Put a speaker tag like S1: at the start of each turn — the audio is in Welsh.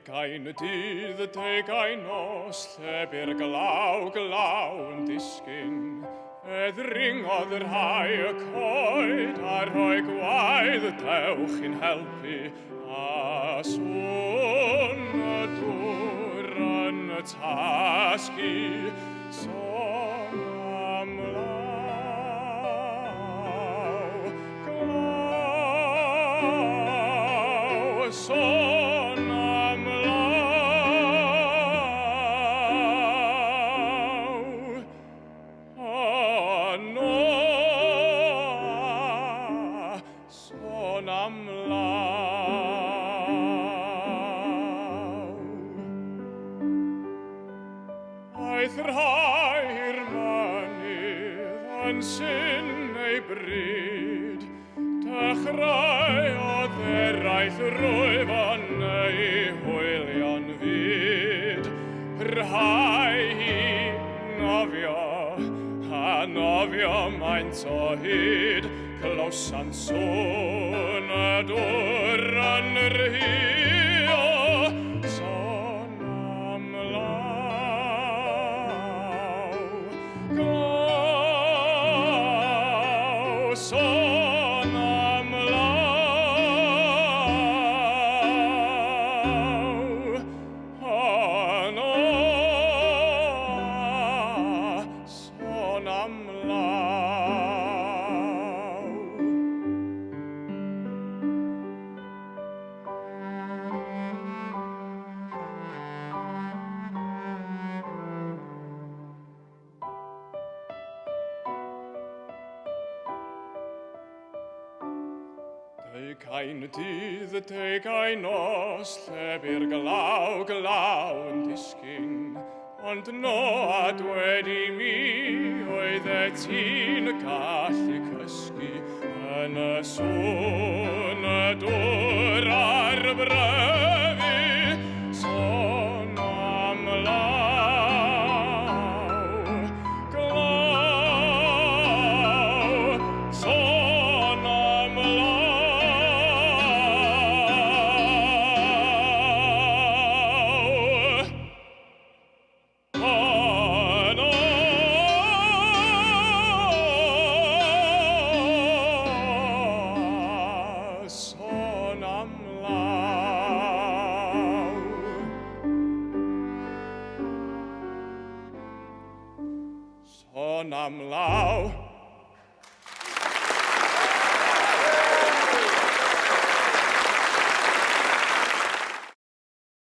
S1: Take ein dydd, take ein nos, lle byr glaw, glaw yn disgyn. Ddringodd yr hai y coed, a rhoi gwaedd y dewch i'n helpu. A swn y dŵr yn y tasgu, sôn am law, glaw, sôn am law. O no, sôn am law. Aeth rhai'r mynydd yn syn ei bryd, dechreuodd eraeth rwyf yn ei hwylio'n fyd. Rhai hi nofio, a nofio maint o hyd, clywsan sôn y dŵr yn yr hio, sôn am law, glaw, sôn am law. O no, sôn am law. Take ein dydd, take ein nos, lle byr glaw, glaw yn disgyn. Ond noad wedi mi, oedd e ti'n gallu cysgu yn y sôn y dŵr ar bryfu, sôn am law, glaw, sôn am law. Sôn am law. Sôn am law.